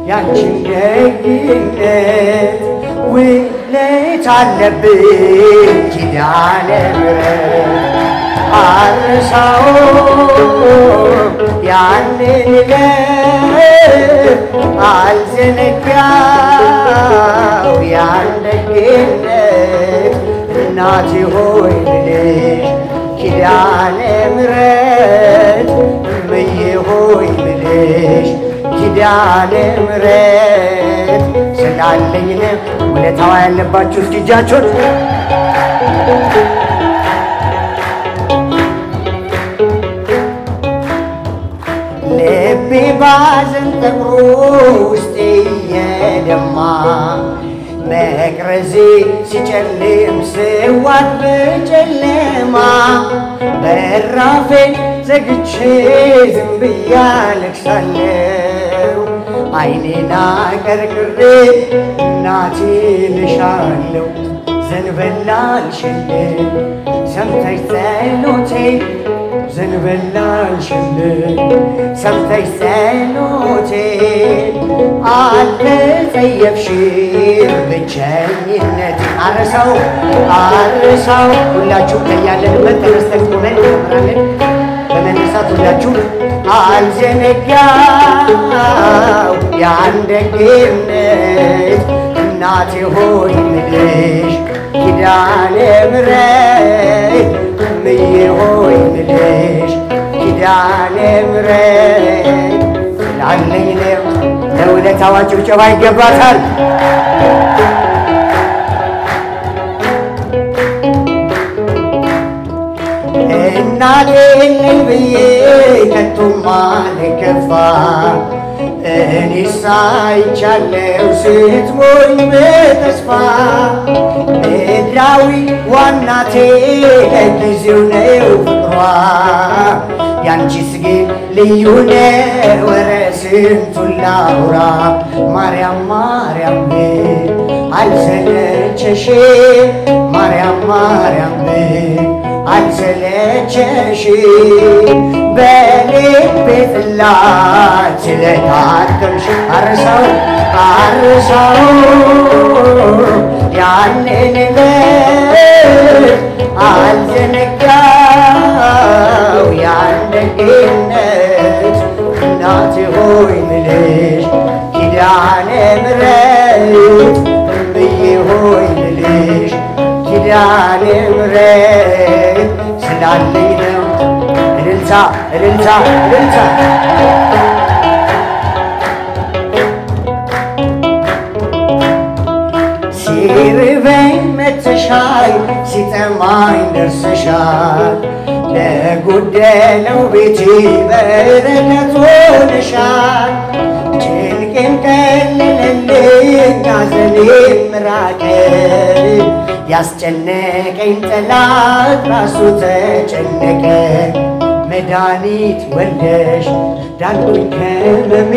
ያንቺን ደግነት ውለታ አለብኝ ኪዳነ ምሕረት አልረሳውም ያንን ዕለት አልዘነጋው ያን ደግነት እናቴ ሆይ ብለሽ ኪዳነ ምሕረት እምዬ ሆይ ብለሽ ኪዳነ ምሕረት ስላለኝ ነው ውለታዋ ያለባችሁ እስኪ እጃችሁን ልቤ ባዘን ጠቁሮ ውስጤ እየደማ መቅረዜ ሲጨልም ስዋት በጨለማ በራፌን ዘግቼ ዝም ብዬ አለቅሳለሁ ዓይኔን አቀርቅሬ እናቴ ልሻለሁ ዘንበል አልሽልኝ ሰምተሽ ጸሎቴን ዘንበል አልሽልኝ ሰምተሽ ጸሎቴን አልተጸየፍሽም ብቸኝነቴን አረሳው ሁላችሁ ከያለንበት ተነስተን ቆመን እንዘምራለን በመነሳት ሁላችሁ አልዘነጋው ያን ደግነት እናቴ ሆይ ምልሽ ኪዳነ ምሕረት እምዬ ሆይ ምልሽ ኪዳነ ምሕረት ስላለኝ ነው ለውለታዋ ጭብጨባ ይገባታል እናቴ ነኝ ብዬ ከቶም አልከፋ እኔስ አይቻለሁ ስትሞኝ በተስፋ ምድራዊ ዋናቴ ለጊዜው ነው ፍቅሯ ያንቺስ ግን ልዩ ነው ኧረ ስንቱን ላውራ ማርያም ማርያም አልሰለቸሽም ማርያም ማርያም አልሰለቸሽም በልቤ ጥላት ስለታተምሽ አረሳው ያንን ዕለት አልዘነጋው ያን ደግነት እናቴ ሆይ ምልሽ ኪዳነ ምሕረት እምዬ ሆይ ምልሽ ኪዳነ ምሕረት ስላለኝ ነው እልልታ እልልታ እልልታ ሲርበኝ መተሻል ሲጠማኝ ደርሰሻል ለጎደለው ቤቴ በረከት ሆነሻል ጭንቄን ቀለለልኝ ሐዘኔም ራቀ ያስጨነቀኝ ጠላት ራሱ ተጨነቀ መድኃኒት ወልደሽ ዳንኩኝ ከሕመሜ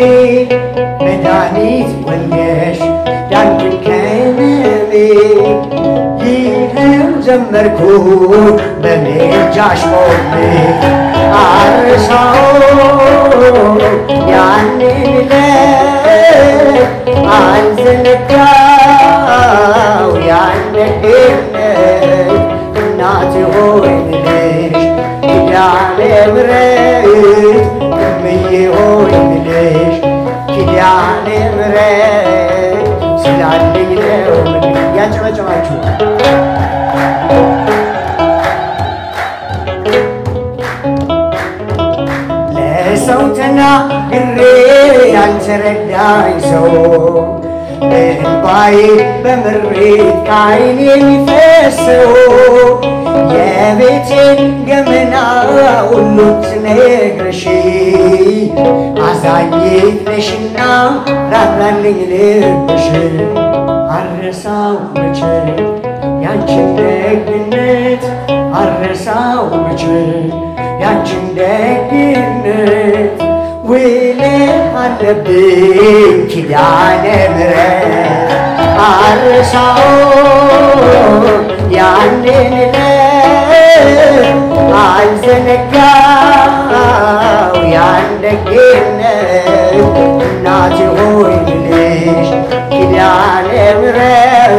መድኃኒት ወልደሽ ዳንኩኝ ከሕመሜ ይኸው ዘመርኩኝ በምልጃሽ ቆሜ አረሳው ያንን ዕለት አልዘነጋው ያን ደግነት እናቴ ሆይ ምልሽ ኪዳነ ምሕረት እምዬ ሆይ ምልሽ ኪዳነ ምሕረት ስላለኝ ነው ያጨበጨባችሁ ለሰው ተናግሬ ያልተረዳኝ ሰው እንባዬ በምሬት ከዓይኔ የሚፈሰው የቤቴን ገመና ሁሉ ትነግረሽ አዛኝት ነሽና ራራልኝ ልብሽ አረሳው መቼ ያንቺን ደግነት አረሳው መቼ ያንቺን ደግነት ውለታ አለብኝ ኪዳነ ምሕረት አረሳው ያንን ዕለት አልዘነጋው ያንደግነት እናቴ ሆይ ብልሽ ኪዳነ ምሕረት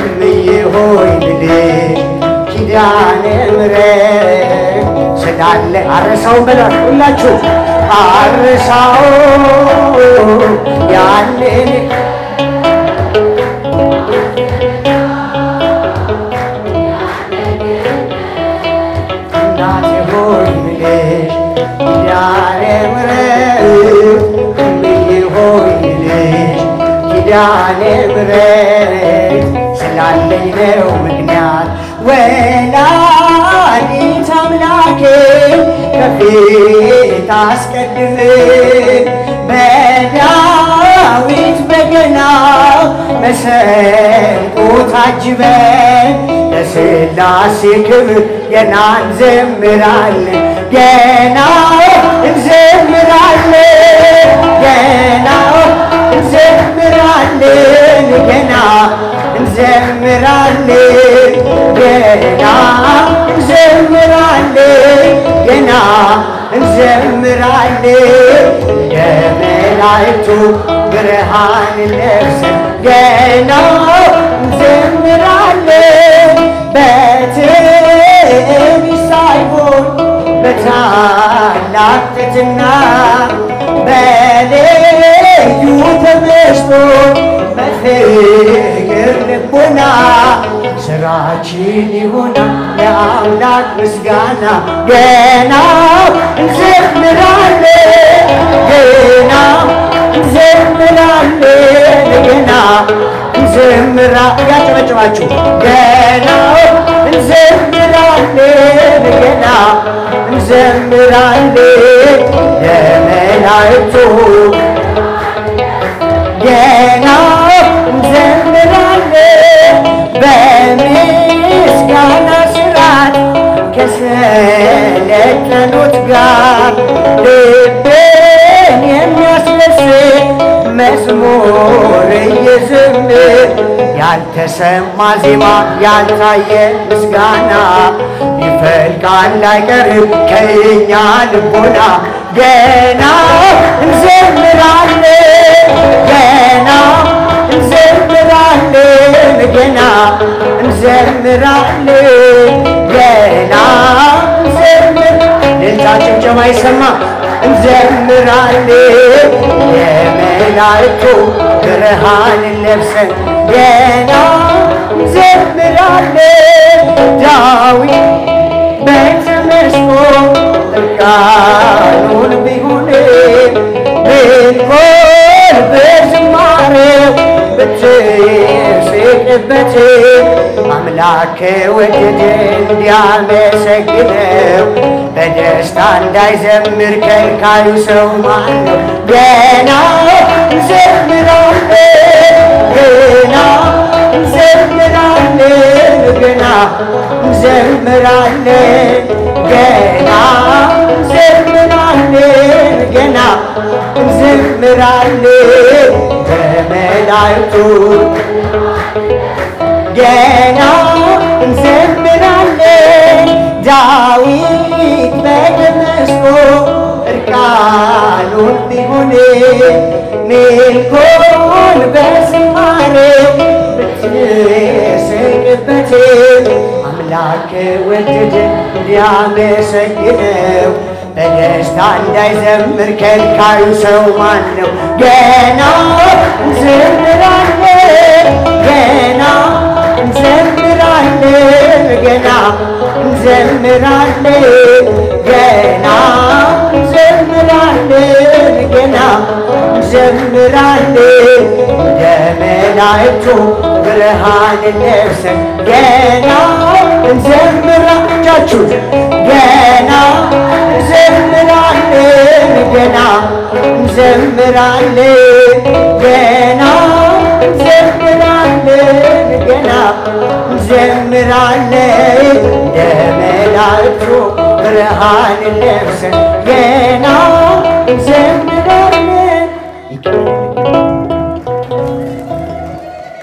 እምዬ ሆይ ብልሽ ኪዳነ ምሕረት ስላለ አረሳው በላት ሁላችሁ አረሳው ያንን እናቴ ሆይ ብልሽ ኪዳነ ምሕረት እምዬ ሆይ ብልሽ ኪዳነ ምሕረት ስላለኝ ነው ምክንያት ወላዲተ አምላኬ ከፊት አስቀድሜ በዳዊት በገና መሰንቆ ታጅበን ለሥላሴ ክብር ገና እንዘምራለን ገና እንዘምራለን ገና እንዘምራለን ገና እንዘምራለን ገና እንዘምራለን ገና እንዘምራለን የመላእክቱ ብርሃን ለብሰን ገና እንዘምራለን በትዕቢት ሳይሆን በታላቅ ትሕትና በልዩ ተመስጦ በፍቅር ልቦና ስራችን ይሆናል ለአምላክ ምስጋና ገና እንዘምራለን ገና እንዘምራለን ገና ያጨበጨባችሁ ገና እንዘምራለን ገና እንዘምራለን የመላእክቱ ገና እንዘምራለን በምስጋና ስርዓት ከሰለጠኑት ጋር ልብን የሚያስደስት መዝሙር እየዘመር ያልተሰማ ዜማ ያልታየ ምስጋና ይፈልቃል አይቀርም ከእኛ ልቦና ገና እንዘምራለን ገና እንዘምራለን ገና እንዘምራለን ገና ልልታ ጭብጨባ ይሰማ እንዘምራለን የመላእክቱ ብርሃን ለብሰን ገና እንዘምራለን ዳዊት በተመስጦ እርቃኑን ቢሆን ሜልኮል በዝማሬው ብትስቅበት አምላክ ወደደ እንዲያመሰግነው በደስታ እንዳይዘምር ከልካዩ ሰው ማነው? ገና እንዘምራለን ገና እንዘምራለን ገና እንዘምራለን ገና እንዘምራለን ገና እንዘምራለን በመላእክቱ ገና እንዘምራለን ዳዊት በተመስጦ እርቃኑን ቢሆን ሜልኮል በዝማሬው ብትስቅበት አምላክ ወደደ እንዲያመሰግነው በደስታ እንዳይዘምር ከልካዩ ሰው ማነው? ገና እንዘምራለን ገና እንዘምራለን ገና እንዘምራለን ገና እንዘምራለን ገና እንዘምራለን የመላእክቱ ብርሃን ለብሰን ገና እንዘምራችሁ ገና እንዘምራለን ገና እንዘምራለን ገና እንዘምራለን ገና እንዘምራለን የመላእክቱ ብርሃን ለብሰን ገና